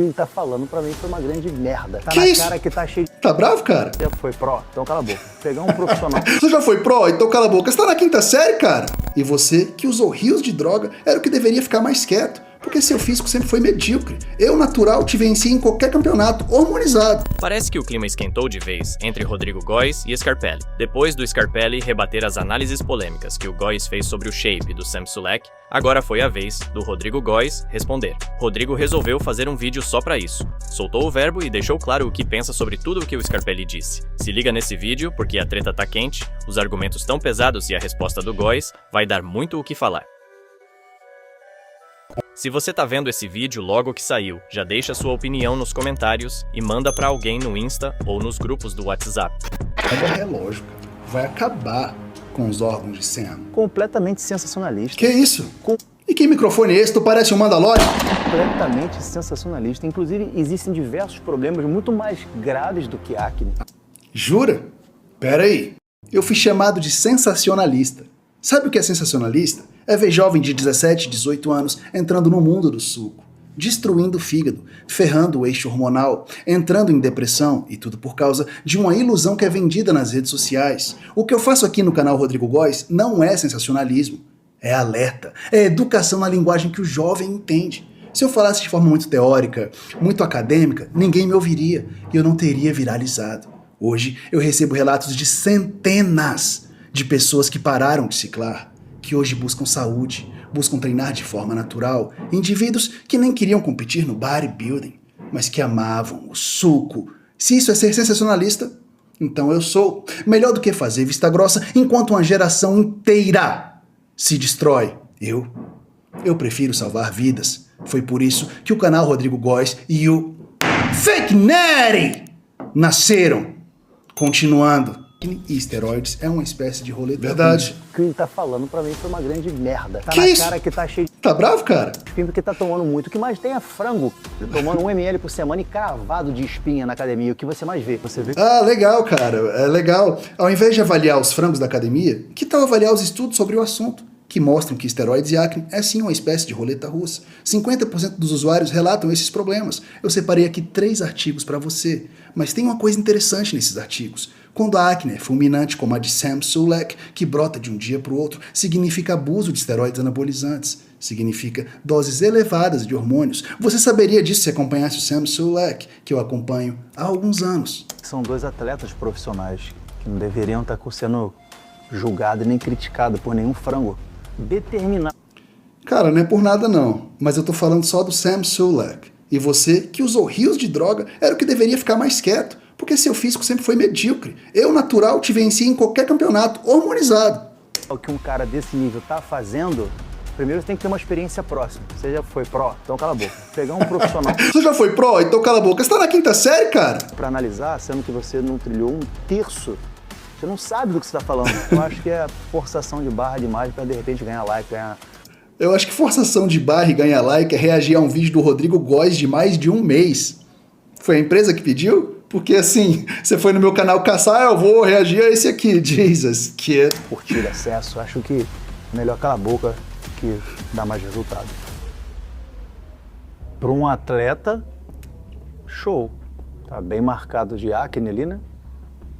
Ele tá falando pra mim foi uma grande merda. Tá Que na isso? cara que tá cheio de... Tá bravo, cara? Já foi pró? Então cala a boca. Pegar um profissional. Você já foi pró? Então cala a boca. Você tá na quinta série, cara? E você, que usou rios de droga, era o que deveria ficar mais quieto. Porque seu físico sempre foi medíocre. Eu, natural, te venci em qualquer campeonato, hormonizado. Parece que o clima esquentou de vez entre Rodrigo Góes e Scarpelli. Depois do Scarpelli rebater as análises polêmicas que o Góes fez sobre o shape do Sam Sulek, agora foi a vez do Rodrigo Góes responder. Rodrigo resolveu fazer um vídeo só pra isso. Soltou o verbo e deixou claro o que pensa sobre tudo o que o Scarpelli disse. Se liga nesse vídeo porque a treta tá quente, os argumentos tão pesados e a resposta do Góes vai dar muito o que falar. Se você tá vendo esse vídeo logo que saiu, já deixa sua opinião nos comentários e manda pra alguém no Insta ou nos grupos do WhatsApp. É relógio, cara. Vai acabar com os órgãos de Sam. Completamente sensacionalista. Que isso? E que microfone é esse? Tu parece um Mandalorian? Completamente sensacionalista. Inclusive, existem diversos problemas muito mais graves do que acne. Jura? Pera aí. Eu fui chamado de sensacionalista. Sabe o que é sensacionalista? É ver jovem de 17, 18 anos entrando no mundo do suco, destruindo o fígado, ferrando o eixo hormonal, entrando em depressão, e tudo por causa de uma ilusão que é vendida nas redes sociais. O que eu faço aqui no canal Rodrigo Góes não é sensacionalismo, é alerta, é educação na linguagem que o jovem entende. Se eu falasse de forma muito teórica, muito acadêmica, ninguém me ouviria e eu não teria viralizado. Hoje eu recebo relatos de centenas de pessoas que pararam de ciclar, que hoje buscam saúde, buscam treinar de forma natural, indivíduos que nem queriam competir no bodybuilding, mas que amavam o suco. Se isso é ser sensacionalista, então eu sou. Melhor do que fazer vista grossa enquanto uma geração inteira se destrói. Eu prefiro salvar vidas. Foi por isso que o canal Rodrigo Góes e o Fake Nery nasceram. Continuando. E esteroides é uma espécie de rolê. Verdade. O que ele tá falando pra mim foi uma grande merda. Tá Que na isso? cara que tá cheio de... Tá bravo, cara? espinho porque tá tomando muito. O que mais tem é frango. Tomando 1 ml por semana e cravado de espinha na academia. O que você mais vê? Você vê? Ah, legal, cara. É legal. Ao invés de avaliar os frangos da academia, que tal avaliar os estudos sobre o assunto, que mostram que esteroides e acne é sim uma espécie de roleta russa. 50% dos usuários relatam esses problemas. Eu separei aqui 3 artigos para você. Mas tem uma coisa interessante nesses artigos. Quando a acne é fulminante, como a de Sam Sulek, que brota de um dia para o outro, significa abuso de esteroides anabolizantes. Significa doses elevadas de hormônios. Você saberia disso se acompanhasse o Sam Sulek, que eu acompanho há alguns anos. São 2 atletas profissionais que não deveriam estar sendo julgados nem criticados por nenhum frango. Determinado. Cara, não é por nada não, mas eu tô falando só do Sam Sulek. E você, que usou rios de droga, era o que deveria ficar mais quieto, porque seu físico sempre foi medíocre. Eu, natural, te venci em qualquer campeonato, hormonizado. O que um cara desse nível tá fazendo, primeiro você tem que ter uma experiência próxima. Você já foi pró? Então cala a boca. Pegar um profissional Você já foi pró? Então cala a boca. Você tá na quinta série, cara? pra analisar, sendo que você não trilhou 1/3, você não sabe do que você tá falando. Eu acho que é forçação de barra demais pra de repente ganhar like, ganhar... Eu acho que forçação de barra e ganhar like é reagir a um vídeo do Rodrigo Góes de mais de um mês. Foi a empresa que pediu? Porque assim, você foi no meu canal caçar, eu vou reagir a esse aqui. Jesus, que... curtir acesso, acho que melhor calar a boca que dá mais resultado. Para um atleta, show. Tá bem marcado de acne ali, né?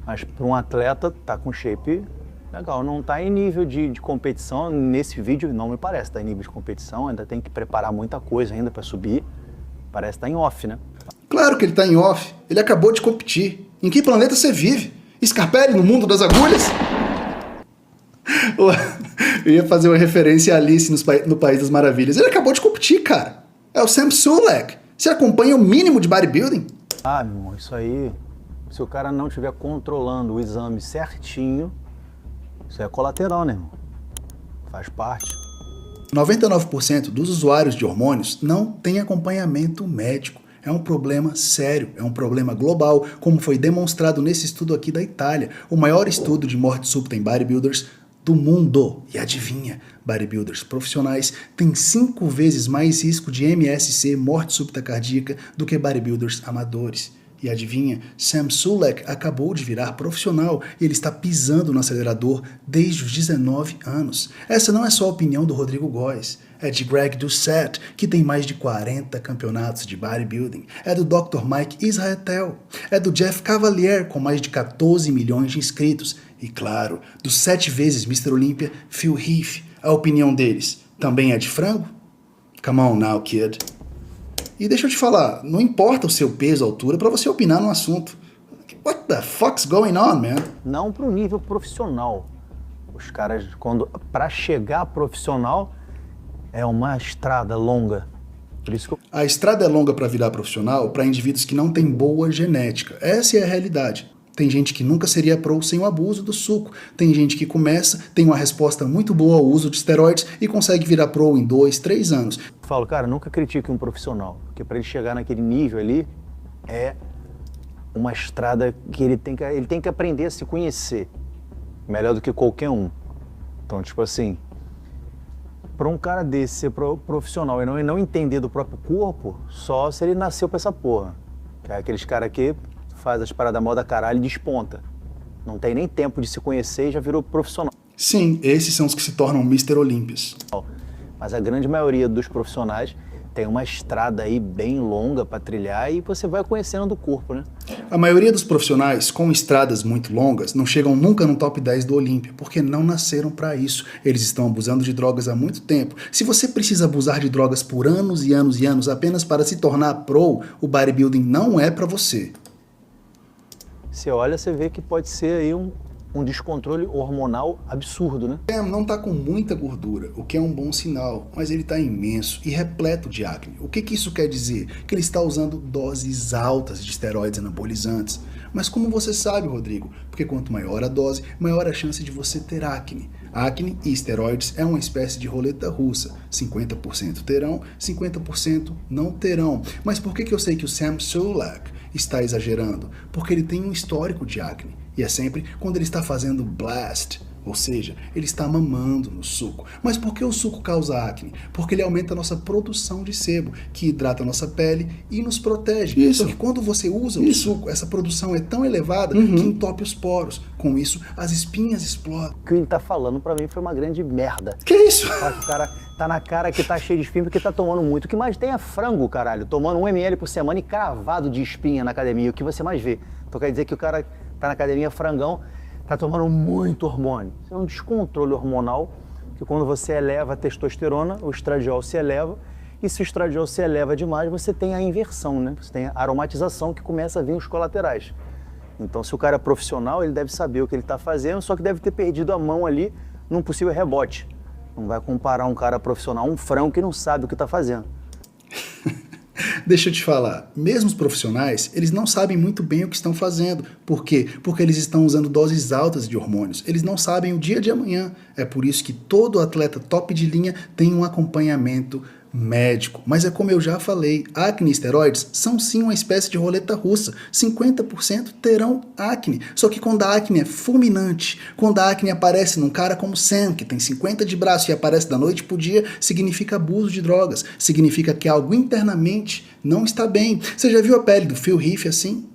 Mas para um atleta, tá com shape legal. Não tá em nível de competição, nesse vídeo não me parece. Tá em nível de competição, ainda tem que preparar muita coisa ainda para subir. Parece que tá em off, né? Claro que ele tá em off. Ele acabou de competir. Em que planeta você vive? Scarpelli no mundo das agulhas? Eu ia fazer uma referência a Alice no País das Maravilhas. Ele acabou de competir, cara. É o Sam Sulek. Você acompanha o mínimo de bodybuilding? Ah, meu irmão, isso aí, se o cara não estiver controlando o exame certinho, isso é colateral, né, irmão? Faz parte. 99% dos usuários de hormônios não têm acompanhamento médico. É um problema sério, é um problema global, como foi demonstrado nesse estudo aqui da Itália, o maior estudo de morte súbita em bodybuilders do mundo. E adivinha, bodybuilders profissionais têm 5 vezes mais risco de MSC, morte súbita cardíaca, do que bodybuilders amadores. E adivinha, Sam Sulek acabou de virar profissional e ele está pisando no acelerador desde os 19 anos. Essa não é só a opinião do Rodrigo Góes, É de Greg Doucette, que tem mais de 40 campeonatos de bodybuilding. É do Dr. Mike Israetel. É do Jeff Cavalier, com mais de 14 milhões de inscritos. E claro, dos 7 vezes Mr. Olympia, Phil Heath. A opinião deles também é de frango? Come on now, kid. E deixa eu te falar, não importa o seu peso, altura, para você opinar no assunto. What the fuck's going on, man? Não para o nível profissional. Os caras, para chegar profissional, é uma estrada longa. Por isso que A estrada é longa para virar profissional para indivíduos que não têm boa genética. Essa é a realidade. Tem gente que nunca seria pro sem o abuso do suco. Tem gente que começa, tem uma resposta muito boa ao uso de esteroides e consegue virar pro em 2, 3 anos. eu falo, cara, nunca critique um profissional, porque para ele chegar naquele nível ali, é uma estrada que ele tem que aprender a se conhecer, melhor do que qualquer um. Então, tipo assim, para um cara desse ser profissional e não entender do próprio corpo, só se ele nasceu pra essa porra. Que é aqueles caras que faz as paradas moda caralho e desponta. Não tem nem tempo de se conhecer e já virou profissional. Sim, esses são os que se tornam Mr. Olympias. Mas a grande maioria dos profissionais tem uma estrada aí bem longa para trilhar e você vai conhecendo do corpo, né? A maioria dos profissionais com estradas muito longas não chegam nunca no top 10 do Olímpia, porque não nasceram para isso. Eles estão abusando de drogas há muito tempo. Se você precisa abusar de drogas por anos e anos e anos apenas para se tornar pro, o bodybuilding não é para você. Você olha, você vê que pode ser aí um descontrole hormonal absurdo, né? Sam não tá com muita gordura, o que é um bom sinal, mas ele tá imenso e repleto de acne. O que isso quer dizer? Que ele está usando doses altas de esteroides anabolizantes. Mas como você sabe, Rodrigo? Porque quanto maior a dose, maior a chance de você ter acne. Acne e esteroides é uma espécie de roleta russa. 50% terão, 50% não terão. Mas por que eu sei que o Sam Sulek está exagerando? Porque ele tem um histórico de acne. E é sempre quando ele está fazendo blast, ou seja, ele está mamando no suco. Mas por que o suco causa acne? Porque ele aumenta a nossa produção de sebo, que hidrata a nossa pele e nos protege. Isso. Só que quando você usa o suco, essa produção é tão elevada que entope os poros. Com isso, as espinhas explodem. O que ele tá falando pra mim foi uma grande merda. Que isso? Fala que o cara tá na cara que tá cheio de espinha porque tá tomando muito. O que mais tem é frango, caralho. Tomando 1 ml por semana e cravado de espinha na academia. O que você mais vê? Então quer dizer que o cara tá na academia frangão, tá tomando muito hormônio. Isso é um descontrole hormonal, que quando você eleva a testosterona, o estradiol se eleva, e se o estradiol se eleva demais, você tem a inversão, né? Você tem a aromatização que começa a vir os colaterais. Então, se o cara é profissional, ele deve saber o que ele está fazendo, só que deve ter perdido a mão ali num possível rebote. Não vai comparar um cara profissional a um frango que não sabe o que está fazendo. Deixa eu te falar, mesmo os profissionais, eles não sabem muito bem o que estão fazendo. Por quê? Porque eles estão usando doses altas de hormônios. Eles não sabem o dia de amanhã. É por isso que todo atleta top de linha tem um acompanhamento médico. Mas é como eu já falei, acne e esteroides são sim uma espécie de roleta russa. 50% terão acne. Só que quando a acne é fulminante, quando a acne aparece num cara como Sam, que tem 50 de braço e aparece da noite pro dia, significa abuso de drogas. Significa que algo internamente não está bem. Você já viu a pele do Phil Heath assim?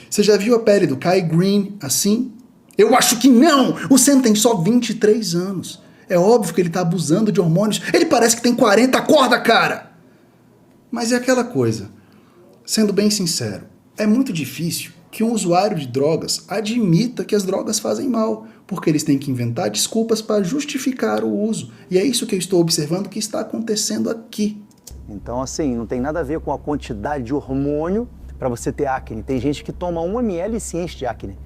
Você já viu a pele do Kai Green assim? Eu acho que não! O Sam tem só 23 anos. É óbvio que ele tá abusando de hormônios. Ele parece que tem 40, acorda, cara! Mas é aquela coisa. Sendo bem sincero, é muito difícil que um usuário de drogas admita que as drogas fazem mal, porque eles têm que inventar desculpas para justificar o uso. E é isso que eu estou observando que está acontecendo aqui. Então, assim, não tem nada a ver com a quantidade de hormônio para você ter acne. Tem gente que toma 1 ml e se enche de acne,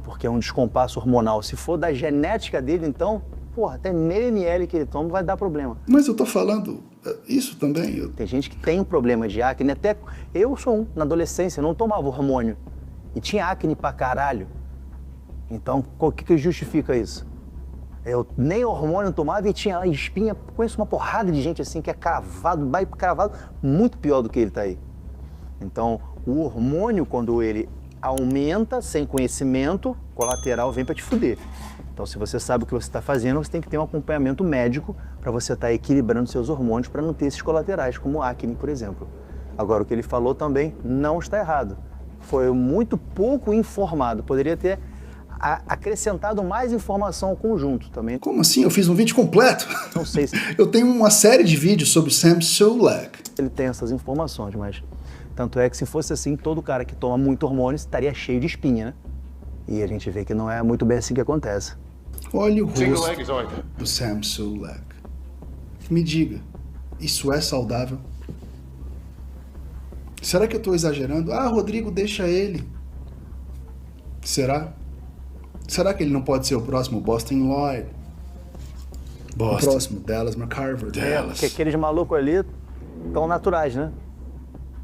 porque é um descompasso hormonal. Se for da genética dele, então, porra, até meio ml que ele toma vai dar problema. Mas eu tô falando isso também. Tem gente que tem um problema de acne, até eu sou um, na adolescência, eu não tomava hormônio e tinha acne pra caralho. Então, o que justifica isso? Eu nem hormônio tomava e tinha espinha. Conheço uma porrada de gente assim que é cravado, vai cravado, muito pior do que ele tá aí. Então, o hormônio, quando ele aumenta sem conhecimento, colateral vem pra te fuder. Então, se você sabe o que você está fazendo, você tem que ter um acompanhamento médico para você estar equilibrando seus hormônios para não ter esses colaterais, como acne, por exemplo. Agora, o que ele falou também não está errado. Foi muito pouco informado. Poderia ter acrescentado mais informação ao conjunto também. Como assim? Eu fiz um vídeo completo? Não sei se Eu tenho uma série de vídeos sobre o Sam Sulek. ele tem essas informações, mas tanto é que se fosse assim, todo cara que toma muito hormônio estaria cheio de espinha, né? E a gente vê que não é muito bem assim que acontece. Olha o rosto do Sam Sulek. Me diga, isso é saudável? Será que eu estou exagerando? Ah, Rodrigo, deixa ele. Será? Será que ele não pode ser o próximo Boston Lloyd? O próximo Dallas McCarver. Porque aqueles malucos ali estão naturais, né?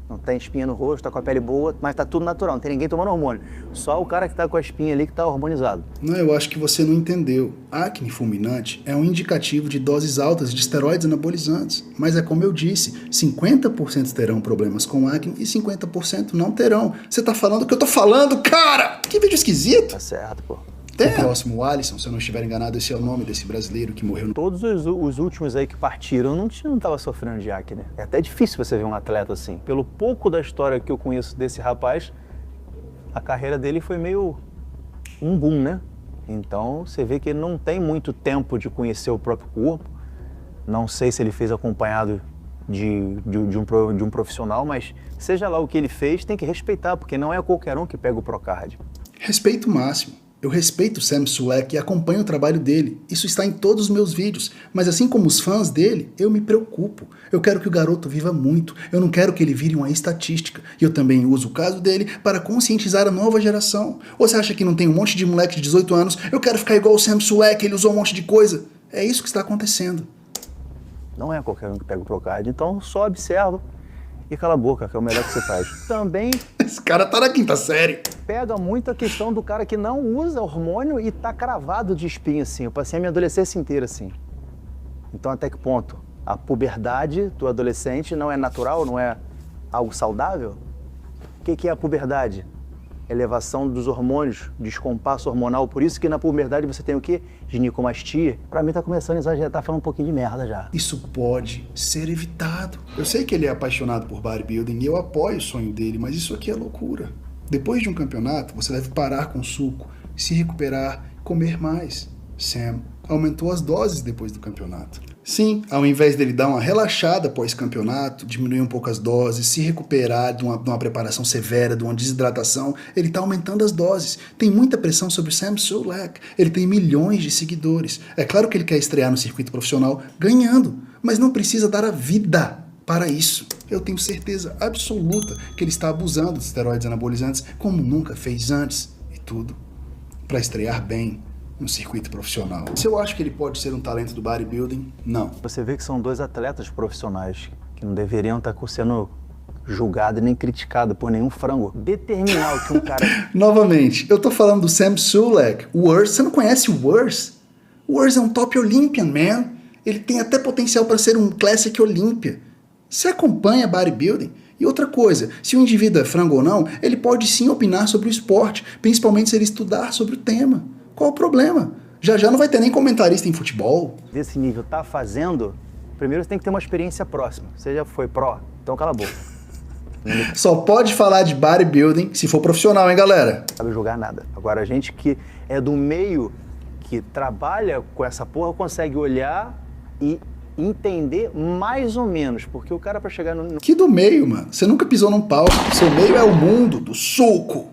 Não tem espinha no rosto, tá com a pele boa, mas tá tudo natural, não tem ninguém tomando hormônio. Só o cara que tá com a espinha ali que tá hormonizado. Não, eu acho que você não entendeu. Acne fulminante é um indicativo de doses altas de esteroides anabolizantes. Mas é como eu disse, 50% terão problemas com acne e 50% não terão. Você tá falando o que eu tô falando, cara? Que vídeo esquisito. Tá certo, pô. O próximo Alisson, se eu não estiver enganado, esse é o nome desse brasileiro que morreu no... Todos os últimos aí que partiram não tava sofrendo de acne. É até difícil você ver um atleta assim. Pelo pouco da história que eu conheço desse rapaz, a carreira dele foi meio um boom, né? Então você vê que ele não tem muito tempo de conhecer o próprio corpo. Não sei se ele fez acompanhado de um profissional, mas seja lá o que ele fez, tem que respeitar, porque não é qualquer um que pega o Procard. Respeito máximo. Eu respeito o Sam Sulek e acompanho o trabalho dele. Isso está em todos os meus vídeos. Mas assim como os fãs dele, eu me preocupo. Eu quero que o garoto viva muito. Eu não quero que ele vire uma estatística. E eu também uso o caso dele para conscientizar a nova geração. Ou você acha que não tem um monte de moleque de 18 anos? Eu quero ficar igual o Sam Sulek, ele usou um monte de coisa. É isso que está acontecendo. Não é qualquer um que pega o Procard, então só observa e cala a boca, que é o melhor que você faz. Também Esse cara tá na quinta série. pega muito a questão do cara que não usa hormônio e tá cravado de espinha assim. Eu passei a minha adolescência inteira assim. Então até que ponto? A puberdade do adolescente não é natural, não é algo saudável? O que é a puberdade? Elevação dos hormônios, descompasso hormonal. Por isso que na puberdade você tem o quê? Ginecomastia. Pra mim tá começando a exagerar, tá falando um pouquinho de merda já. Isso pode ser evitado. Eu sei que ele é apaixonado por bodybuilding e eu apoio o sonho dele, mas isso aqui é loucura. Depois de um campeonato, você deve parar com o suco, se recuperar, comer mais. Sam aumentou as doses depois do campeonato. Sim, ao invés dele dar uma relaxada pós-campeonato, diminuir um pouco as doses, se recuperar de uma preparação severa, de uma desidratação, ele está aumentando as doses. Tem muita pressão sobre o Sam Sulek. Ele tem milhões de seguidores. É claro que ele quer estrear no circuito profissional ganhando, mas não precisa dar a vida para isso. Eu tenho certeza absoluta que ele está abusando dos esteroides anabolizantes como nunca fez antes. E tudo para estrear bem no circuito profissional. Se eu acho que ele pode ser um talento do bodybuilding, não. Você vê que são dois atletas profissionais que não deveriam estar sendo julgados nem criticados por nenhum frango. Determinar o que um cara... Novamente, eu tô falando do Sam Sulek. O Urs, você não conhece o Urs? O Urs é um top Olympian, man. Ele tem até potencial para ser um Classic Olympia. Você acompanha bodybuilding? E outra coisa, se o indivíduo é frango ou não, ele pode sim opinar sobre o esporte, principalmente se ele estudar sobre o tema. Qual o problema? Já já não vai ter nem comentarista em futebol. Desse nível tá fazendo, primeiro você tem que ter uma experiência próxima. Você já foi pró, então cala a boca. Só pode falar de bodybuilding se for profissional, hein, galera? Não sabe jogar nada. Agora, a gente que é do meio, que trabalha com essa porra, consegue olhar e entender mais ou menos, porque o cara pra chegar Que do meio, mano? Você nunca pisou num palco. Seu meio é o mundo do suco.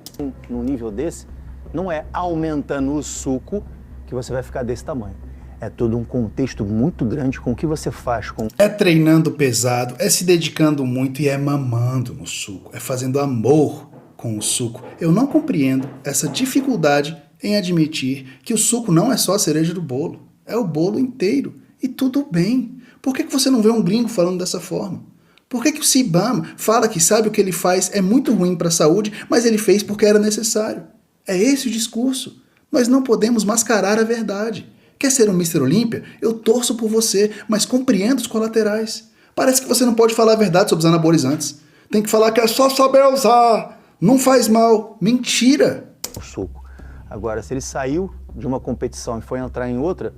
num nível desse, não é aumentando o suco que você vai ficar desse tamanho. É todo um contexto muito grande com o que você faz com... É treinando pesado, é se dedicando muito e é mamando no suco. É fazendo amor com o suco. Eu não compreendo essa dificuldade em admitir que o suco não é só a cereja do bolo. É o bolo inteiro. E tudo bem. Por que você não vê um gringo falando dessa forma? Por que o Cibama fala que sabe o que ele faz é muito ruim para a saúde, mas ele fez porque era necessário? É esse o discurso. Nós não podemos mascarar a verdade. Quer ser um Mr. Olímpia? Eu torço por você, mas compreendo os colaterais. Parece que você não pode falar a verdade sobre os anabolizantes. Tem que falar que é só saber usar. Não faz mal. Mentira! O suco. Agora, se ele saiu de uma competição e foi entrar em outra,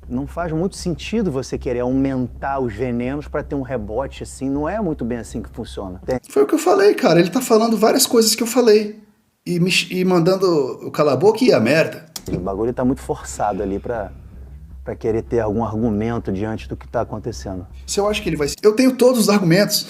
não faz muito sentido você querer aumentar os venenos para ter um rebote assim. Não é muito bem assim que funciona. Foi o que eu falei, cara. Ele tá falando várias coisas que eu falei. e mandando eu calar a boca e a merda. O bagulho tá muito forçado ali pra querer ter algum argumento diante do que tá acontecendo. Se eu acho que ele vai... Eu tenho todos os argumentos.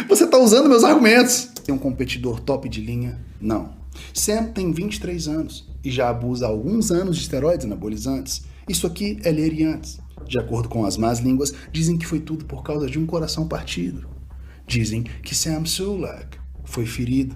Você tá usando meus argumentos. Tem um competidor top de linha? Não. Sam tem 23 anos e já abusa há alguns anos de esteroides anabolizantes. Isso aqui é ler antes. De acordo com as más línguas, dizem que foi tudo por causa de um coração partido. Dizem que Sam Sulek foi ferido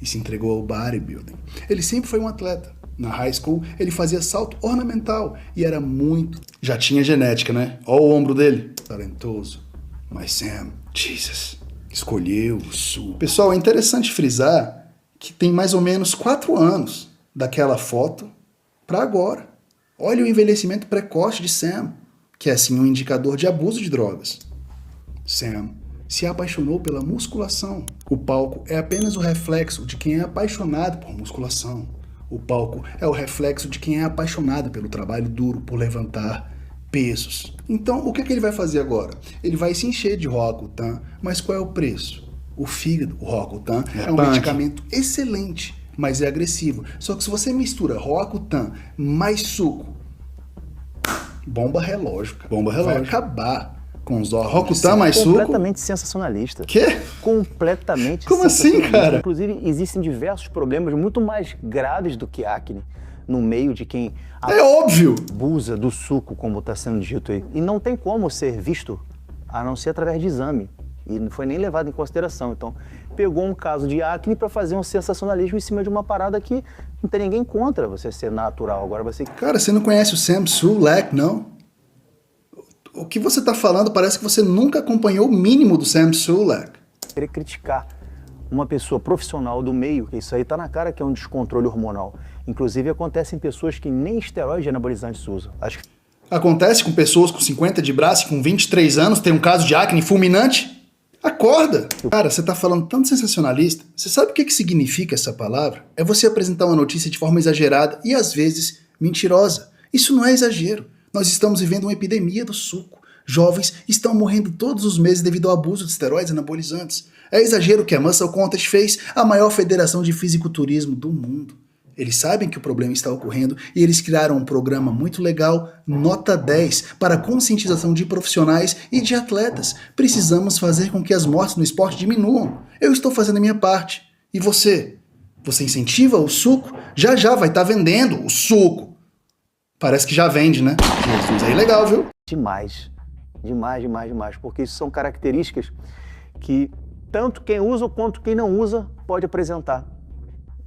e se entregou ao bodybuilding. Ele sempre foi um atleta. Na high school, ele fazia salto ornamental e era muito... Já tinha genética, né? Olha o ombro dele. Talentoso. Mas Sam, Jesus, escolheu o sul. Pessoal, é interessante frisar que tem mais ou menos 4 anos daquela foto para agora. Olha o envelhecimento precoce de Sam, que é assim um indicador de abuso de drogas. Sam se apaixonou pela musculação. O palco é apenas o reflexo de quem é apaixonado por musculação. O palco é o reflexo de quem é apaixonado pelo trabalho duro, por levantar pesos. Então, o que ele vai fazer agora? Ele vai se encher de Roacutan, mas qual é o preço? O fígado. O Roacutan é um medicamento excelente, mas é agressivo. Só que se você mistura Roacutan mais suco, bomba relógio, cara. Bomba relógio. Vai acabar com os órgãos. Roacutan mais suco? Completamente sensacionalista. Quê? Completamente Como assim, cara? Inclusive, existem diversos problemas muito mais graves do que acne no meio de quem é óbvio abusa do suco, como está sendo dito aí. E não tem como ser visto, a não ser através de exame. E não foi nem levado em consideração. Então, pegou um caso de acne para fazer um sensacionalismo em cima de uma parada que não tem ninguém contra você ser natural. Agora você... Cara, você não conhece o Sam Sulek, não? O que você tá falando parece que você nunca acompanhou o mínimo do Sam Sulek. Querer criticar uma pessoa profissional do meio, isso aí tá na cara que é um descontrole hormonal. Inclusive acontece em pessoas que nem esteroide anabolizantes usam. Acho que... Acontece com pessoas com 50 de braço e com 23 anos tem um caso de acne fulminante? Acorda! Cara, você tá falando tanto sensacionalista. Você sabe o que significa essa palavra? É você apresentar uma notícia de forma exagerada e às vezes mentirosa. Isso não é exagero. Nós estamos vivendo uma epidemia do suco. Jovens estão morrendo todos os meses devido ao abuso de esteroides anabolizantes. É exagero que a Muscle Contest fez a maior federação de fisiculturismo do mundo. Eles sabem que o problema está ocorrendo e eles criaram um programa muito legal, Nota 10, para conscientização de profissionais e de atletas. Precisamos fazer com que as mortes no esporte diminuam. Eu estou fazendo a minha parte. E você? Você incentiva o suco? Já já vai estar vendendo o suco. Parece que já vende, né? Jesus, aí legal, viu? Demais. Demais. Porque isso são características que tanto quem usa quanto quem não usa pode apresentar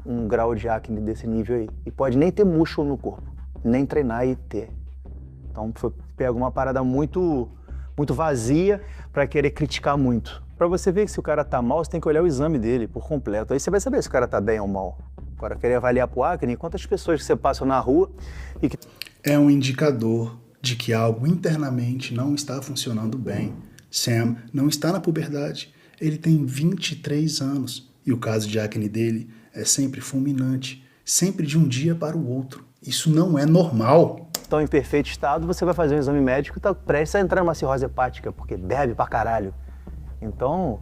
um grau de acne desse nível aí. E pode nem ter músculo no corpo, nem treinar e ter. Então pega uma parada muito vazia para querer criticar muito. Para você ver que se o cara tá mal, você tem que olhar o exame dele por completo. Aí você vai saber se o cara tá bem ou mal. Agora, querer avaliar pro acne, quantas pessoas que você passa na rua e que... É um indicador de que algo internamente não está funcionando bem. Sam não está na puberdade. Ele tem 23 anos e o caso de acne dele é sempre fulminante, sempre de um dia para o outro. Isso não é normal. Então, em perfeito estado, você vai fazer um exame médico e tá prestes a entrar numa cirrose hepática, porque bebe pra caralho. Então,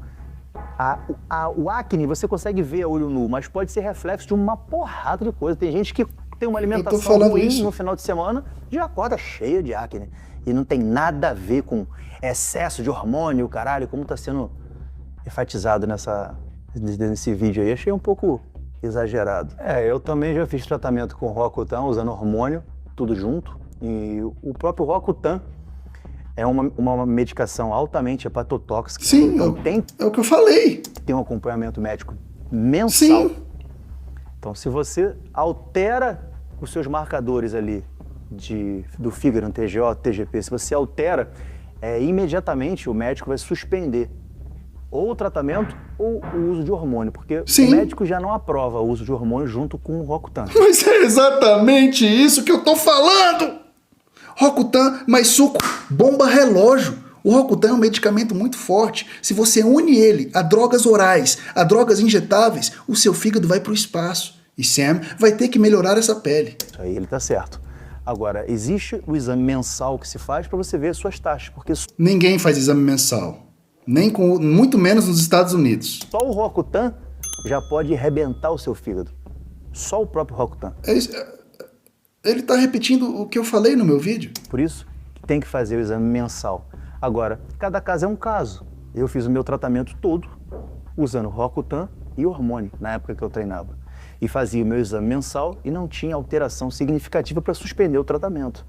o acne você consegue ver a olho nu, mas pode ser reflexo de uma porrada de coisa. Tem gente que tem uma alimentação ruim no final de semana, já acorda cheia de acne. E não tem nada a ver com excesso de hormônio, caralho, como tá sendo enfatizado nesse vídeo aí. Achei um pouco exagerado. Eu também já fiz tratamento com Roacutan, usando hormônio, tudo junto. E o próprio Roacutan é uma medicação altamente hepatotóxica. Sim, é o que eu falei. Tem um acompanhamento médico mensal. Sim. Então, se você altera os seus marcadores ali do fígado, no TGO, TGP, se você altera, imediatamente o médico vai suspender ou o tratamento ou o uso de hormônio, porque Sim. O médico já não aprova o uso de hormônio junto com o Roacutan. Mas é exatamente isso que eu tô falando! Roacutan mais suco, bomba relógio. O Roacutan é um medicamento muito forte. Se você une ele a drogas orais, a drogas injetáveis, o seu fígado vai pro espaço. E Sam vai ter que melhorar essa pele. Isso aí ele tá certo. Agora, existe o exame mensal que se faz para você ver as suas taxas, porque Ninguém faz exame mensal. Muito menos nos Estados Unidos. só o Roacutan já pode arrebentar o seu fígado. Só o próprio Rokutan. Ele tá repetindo o que eu falei no meu vídeo. Por isso que tem que fazer o exame mensal. Agora, cada caso é um caso. Eu fiz o meu tratamento todo usando Rokutan e hormônio na época que eu treinava. E fazia o meu exame mensal e não tinha alteração significativa para suspender o tratamento.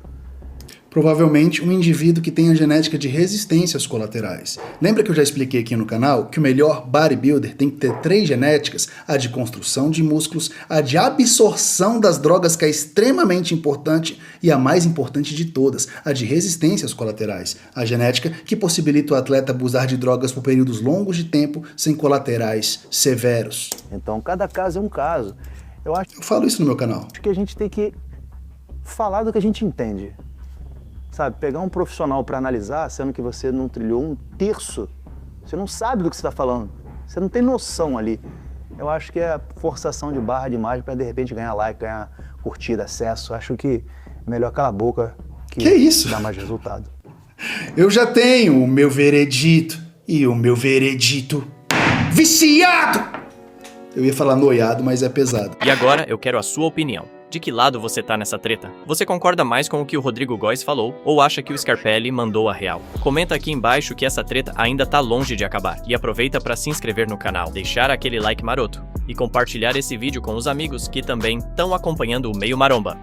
Provavelmente um indivíduo que tem a genética de resistência aos colaterais. Lembra que eu já expliquei aqui no canal que o melhor bodybuilder tem que ter 3 genéticas? A de construção de músculos, a de absorção das drogas, que é extremamente importante, e a mais importante de todas, a de resistência aos colaterais. A genética que possibilita o atleta abusar de drogas por períodos longos de tempo sem colaterais severos. Então, cada caso é um caso. Eu falo isso no meu canal. Acho que a gente tem que falar do que a gente entende. Sabe, pegar um profissional para analisar, sendo que você não trilhou um terço, você não sabe do que você está falando, você não tem noção ali. Eu acho que é forçação de barra demais para de repente ganhar like, ganhar curtida, acesso. Acho que é melhor calar a boca que isso? dá mais resultado. Eu já tenho o meu veredito, e o meu veredito viciado! Eu ia falar noiado, mas é pesado. E agora eu quero a sua opinião. De que lado você tá nessa treta? Você concorda mais com o que o Rodrigo Góes falou ou acha que o Scarpelli mandou a real? Comenta aqui embaixo que essa treta ainda tá longe de acabar. E aproveita para se inscrever no canal, deixar aquele like maroto e compartilhar esse vídeo com os amigos que também estão acompanhando o Meio Maromba.